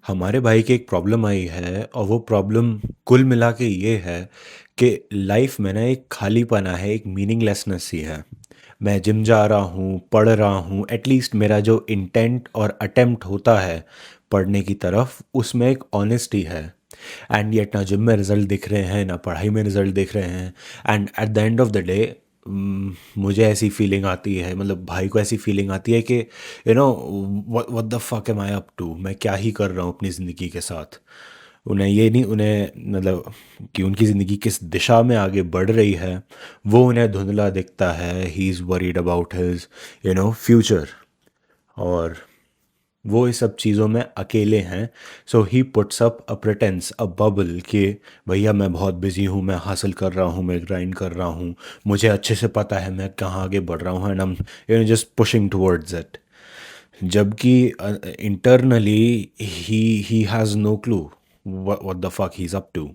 हमारे भाई की एक प्रॉब्लम आई है और वो प्रॉब्लम कुल मिला के ये है कि लाइफ में ना एक खालीपना है, एक मीनिंगलेसनेस सी है। मैं जिम जा रहा हूँ, पढ़ रहा हूँ, एटलीस्ट मेरा जो इंटेंट और अटेम्प्ट होता है पढ़ने की तरफ, उसमें एक ऑनेस्टी है। एंड येट ना जिम में रिजल्ट दिख रहे हैं, ना पढ़ाई में रिजल्ट दिख रहे हैं। And at the end of the day मुझे ऐसी फीलिंग आती है, मतलब भाई को ऐसी फीलिंग आती है कि you know what the fuck am I up to, मैं क्या ही कर रहा हूँ अपनी ज़िंदगी के साथ। उन्हें ये नहीं, उन्हें मतलब कि उनकी ज़िंदगी किस दिशा में आगे बढ़ रही है वो उन्हें धुंधला दिखता है। He is worried about his future, और वो इस सब चीज़ों में अकेले हैं। So he puts up a pretence, a bubble, कि भैया मैं बहुत बिजी हूँ, मैं हासिल कर रहा हूँ, मैं ग्राइंड कर रहा हूँ, मुझे अच्छे से पता है मैं कहाँ आगे बढ़ रहा हूँ, and I am just pushing towards it. जबकि internally he has no clue what the fuck he is up to.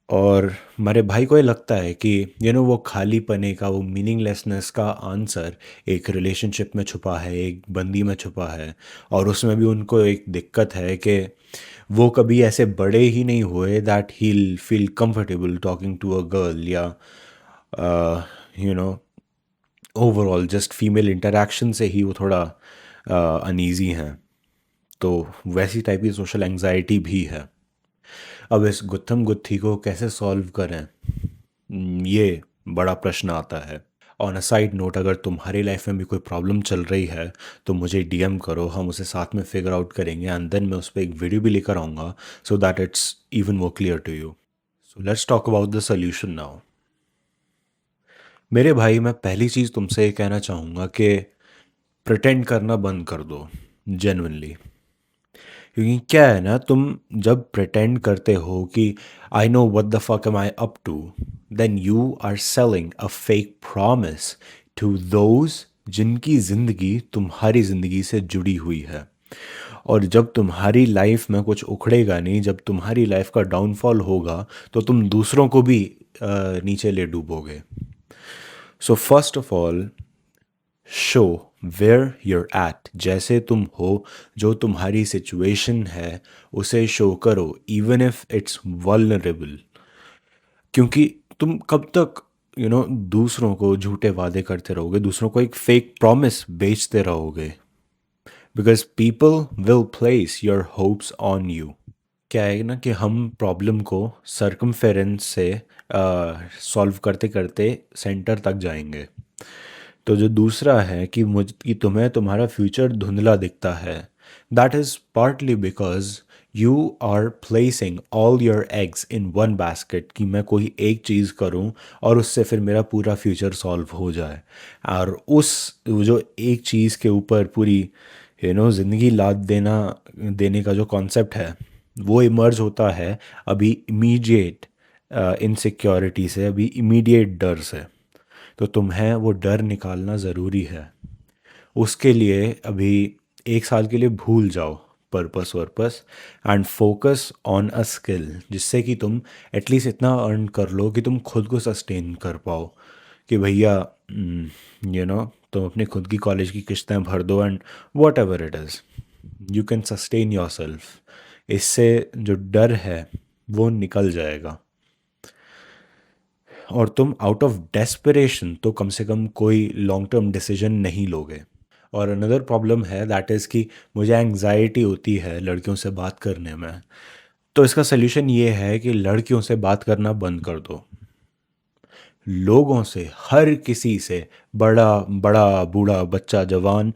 और मेरे भाई को ये लगता है कि वो खाली पने का, वो मीनिंगलेसनेस का आंसर एक रिलेशनशिप में छुपा है, एक बंदी में छुपा है। और उसमें भी उनको एक दिक्कत है कि वो कभी ऐसे बड़े ही नहीं हुए that he feel comfortable talking to a girl, या you know overall just female interaction से ही वो थोड़ा अनईजी हैं। तो वैसी टाइप की सोशल एंग्जाइटी भी है। अब इस गुत्थम गुत्थी को कैसे सॉल्व करें, ये बड़ा प्रश्न आता है। ऑन अ साइड नोट, अगर तुम्हारी लाइफ में भी कोई प्रॉब्लम चल रही है तो मुझे डीएम करो, हम उसे साथ में फिगर आउट करेंगे, एंड देन मैं उस पर एक वीडियो भी लेकर आऊँगा so that it's even more clear to you. So let's talk about the solution now. मेरे भाई, मैं पहली चीज़ तुमसे ये कहना चाहूँगा कि प्रिटेंड करना बंद कर दो, जेन्युइनली। क्योंकि क्या है ना, तुम जब प्रिटेंड करते हो कि I know what the fuck am I up to, then you are selling a fake promise to those जिनकी ज़िंदगी तुम्हारी ज़िंदगी से जुड़ी हुई है। और जब तुम्हारी लाइफ में कुछ उखड़ेगा नहीं, जब तुम्हारी लाइफ का डाउनफॉल होगा, तो तुम दूसरों को भी नीचे ले डूबोगे। So first of all, show where you're at, जैसे तुम हो, जो तुम्हारी सिचुएशन है उसे शो करो, इवन इफ इट्स वल्नरेबल। क्योंकि तुम कब तक दूसरों को झूठे वादे करते रहोगे, दूसरों को एक फेक प्रॉमिस बेचते रहोगे? Because people will place your hopes on you. क्या है ना कि हम प्रॉब्लम को सरकमफेरेंस से सॉल्व करते करते सेंटर तक जाएंगे। तो जो दूसरा है कि तुम्हें तुम्हारा फ्यूचर धुंधला दिखता है, that is partly because you are placing all your eggs in one basket, कि मैं कोई एक चीज़ करूं और उससे फिर मेरा पूरा फ्यूचर सॉल्व हो जाए। और उस वो जो एक चीज़ के ऊपर पूरी ज़िंदगी लाद देने का जो कॉन्सेप्ट है, वो इमर्ज होता है अभी इमीडिएट इनसिक्योरिटी से, अभी इमीडिएट डर से। तो तुम्हें वो डर निकालना ज़रूरी है। उसके लिए अभी 1 साल के लिए भूल जाओ पर्पस वर्पस, and focus on a skill, जिससे कि तुम एटलीस्ट इतना अर्न कर लो कि तुम खुद को सस्टेन कर पाओ। कि भैया तुम अपने खुद की कॉलेज की किस्तें भर दो, and what ever it is, you can sustain your self. इससे जो डर है वो निकल जाएगा, और तुम आउट ऑफ डेस्परेशन तो कम से कम कोई लॉन्ग टर्म डिसीजन नहीं लोगे। और अनदर प्रॉब्लम है दैट इज़ कि मुझे एंग्जाइटी होती है लड़कियों से बात करने में। तो इसका सल्यूशन ये है कि लड़कियों से बात करना बंद कर दो। लोगों से, हर किसी से, बड़ा बड़ा बूढ़ा बच्चा जवान,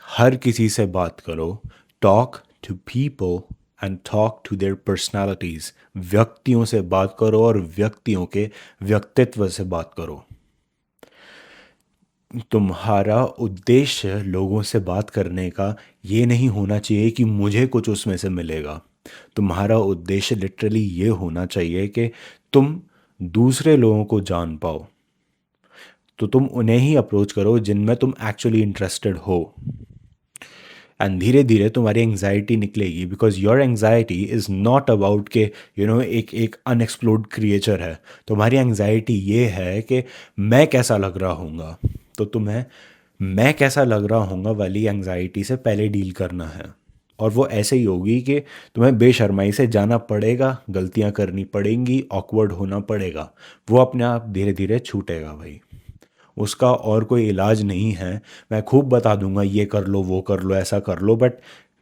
हर किसी से बात करो। Talk to people and talk to their personalities. व्यक्तियों से बात करो और व्यक्तियों के व्यक्तित्व से बात करो। तुम्हारा उद्देश्य लोगों से बात करने का ये नहीं होना चाहिए कि मुझे कुछ उसमें से मिलेगा। तुम्हारा उद्देश्य लिटरली ये होना चाहिए कि तुम दूसरे लोगों को जान पाओ। तो तुम उन्हें ही अप्रोच करो जिनमें तुम एक्चुअली इंटरेस्टेड हो। एंड धीरे धीरे तुम्हारी एंग्जाइटी निकलेगी, because your anxiety is not about के एक एक अनएक्सप्लोर्ड क्रिएचर है। तुम्हारी एंग्जाइटी ये है कि मैं कैसा लग रहा हूँगा। तो तुम्हें मैं कैसा लग रहा हूँगा वाली एंग्जाइटी से पहले डील करना है। और वो ऐसे ही होगी कि तुम्हें बेशर्माई से जाना पड़ेगा, गलतियां करनी पड़ेंगी, ऑकवर्ड होना पड़ेगा। वो अपने आप धीरे धीरे छूटेगा भाई। उसका और कोई इलाज नहीं है। मैं खूब बता दूंगा ये कर लो, वो कर लो, ऐसा कर लो, but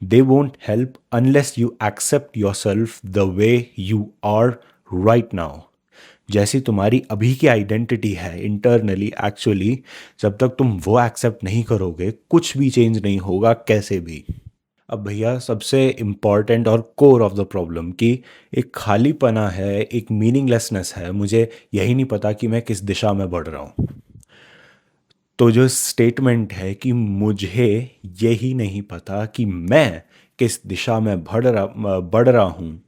they won't help unless you accept yourself the way you are right now. जैसी तुम्हारी अभी की आइडेंटिटी है इंटरनली, एक्चुअली जब तक तुम वो एक्सेप्ट नहीं करोगे कुछ भी चेंज नहीं होगा कैसे भी। अब भैया सबसे इम्पॉर्टेंट और कोर ऑफ द प्रॉब्लम कि एक खालीपना है, एक मीनिंगलेसनेस है, मुझे यही नहीं पता कि मैं किस दिशा में बढ़ रहा हूँ। तो जो स्टेटमेंट है कि मुझे यही नहीं पता कि मैं किस दिशा में बढ़ रहा हूँ,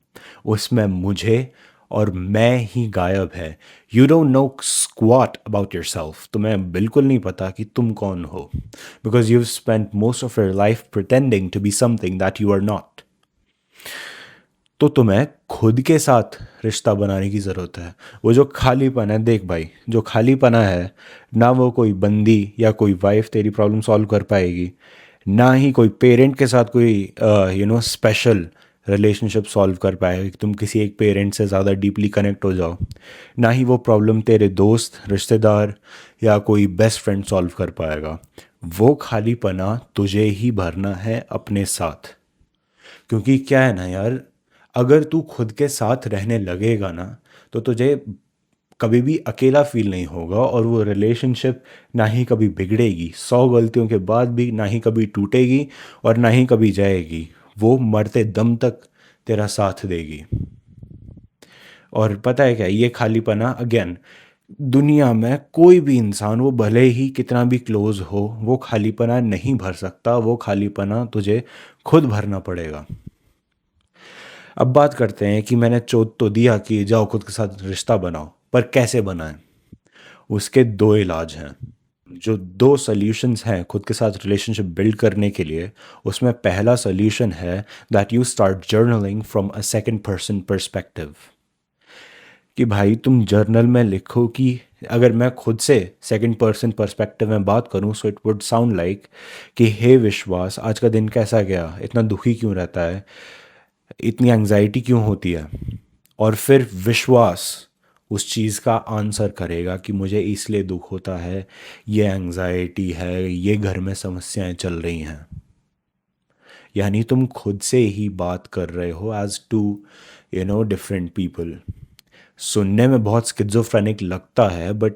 उसमें मुझे और मैं ही गायब है। You don't know squat about yourself. तुम्हें बिल्कुल नहीं पता कि तुम कौन हो, because you spent most of your life pretending to be something that you are not. तो तुम्हें खुद के साथ रिश्ता बनाने की ज़रूरत है। वो जो खालीपन है, देख भाई, जो खालीपना है ना, वो कोई बंदी या कोई वाइफ तेरी प्रॉब्लम सॉल्व कर पाएगी, ना ही कोई पेरेंट के साथ कोई स्पेशल रिलेशनशिप सॉल्व कर पाएगा कि तुम किसी एक पेरेंट से ज़्यादा डीपली कनेक्ट हो जाओ। ना ही वो प्रॉब्लम तेरे दोस्त, रिश्तेदार या कोई बेस्ट फ्रेंड सॉल्व कर पाएगा। वो खालीपना तुझे ही भरना है अपने साथ। क्योंकि क्या है ना यार, अगर तू खुद के साथ रहने लगेगा ना, तो तुझे कभी भी अकेला फील नहीं होगा, और वो रिलेशनशिप ना ही कभी बिगड़ेगी, 100 गलतियों के बाद भी ना ही कभी टूटेगी और ना ही कभी जाएगी। वो मरते दम तक तेरा साथ देगी। और पता है क्या, ये खालीपना अगेन, दुनिया में कोई भी इंसान, वो भले ही कितना भी क्लोज हो, वो खालीपना नहीं भर सकता। वो खालीपना तुझे खुद भरना पड़ेगा। अब बात करते हैं कि मैंने चोट तो दिया कि जाओ खुद के साथ रिश्ता बनाओ, पर कैसे बनाएं। उसके दो इलाज हैं। जो दो सॉल्यूशंस हैं खुद के साथ रिलेशनशिप बिल्ड करने के लिए, उसमें पहला सॉल्यूशन है that you start journaling from a second person perspective. कि भाई तुम जर्नल में लिखो कि, अगर मैं खुद से सेकंड पर्सन पर्सपेक्टिव में बात करूं, so it would sound like कि हे विश्वास, आज का दिन कैसा गया, इतना दुखी क्यों रहता है, इतनी एंजाइटी क्यों होती है। और फिर विश्वास उस चीज़ का आंसर करेगा कि मुझे इसलिए दुख होता है, ये एंजाइटी है, ये घर में समस्याएं चल रही हैं। यानी तुम खुद से ही बात कर रहे हो एज टू डिफरेंट पीपल। सुनने में बहुत स्किज़ोफ्रेनिक लगता है, बट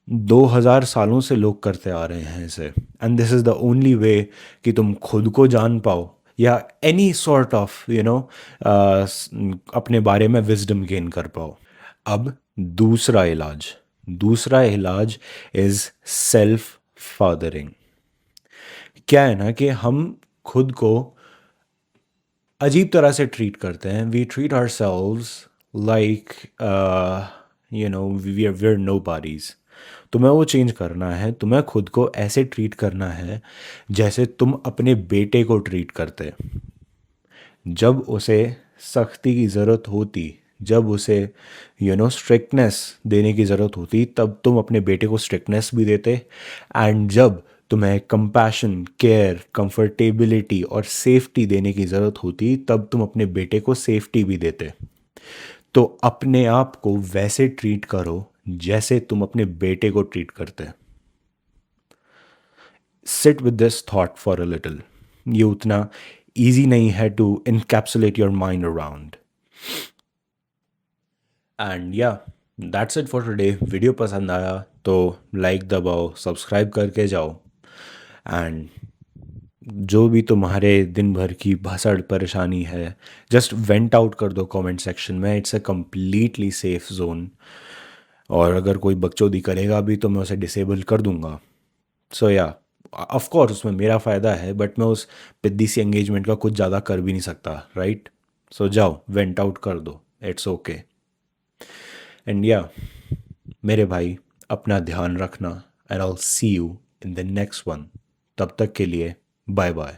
2000 सालों से लोग करते आ रहे हैं इसे। And this is the only way कि तुम खुद को जान पाओ, या एनी सॉर्ट ऑफ अपने बारे में विजडम गेन कर पाओ। अब दूसरा इलाज इज सेल्फ फादरिंग। क्या है ना कि हम खुद को अजीब तरह से ट्रीट करते हैं। We treat ourselves like we are no bodies. तुम्हें वो चेंज करना है। तुम्हें खुद को ऐसे ट्रीट करना है जैसे तुम अपने बेटे को ट्रीट करते। जब उसे सख्ती की ज़रूरत होती, जब उसे स्ट्रिक्टनेस देने की ज़रूरत होती, तब तुम अपने बेटे को स्ट्रिक्टनेस भी देते। एंड जब तुम्हें कंपैशन, केयर, कंफर्टेबिलिटी और सेफ्टी देने की ज़रूरत होती, तब तुम अपने बेटे को सेफ्टी भी देते। तो अपने आप को वैसे ट्रीट करो जैसे तुम अपने बेटे को ट्रीट करते। Sit with this thought for a little. ये उतना ईजी नहीं है to encapsulate your mind around. And yeah, that's it for today. Video पसंद आया तो लाइक दबाओ, सब्सक्राइब करके जाओ। एंड जो भी तुम्हारे दिन भर की भसड़ परेशानी है, जस्ट वेंट आउट कर दो कमेंट सेक्शन में। It's a completely safe zone. और अगर कोई बकचोदी करेगा भी तो मैं उसे डिसेबल कर दूंगा। सो या, ऑफ कोर्स उसमें मेरा फ़ायदा है, बट मैं उस पिद्दी सी एंगेजमेंट का कुछ ज़्यादा कर भी नहीं सकता, राइट। सो जाओ वेंट आउट कर दो, इट्स ओके। एंड या मेरे भाई, अपना ध्यान रखना। And I will see you in the next one. तब तक के लिए बाय बाय।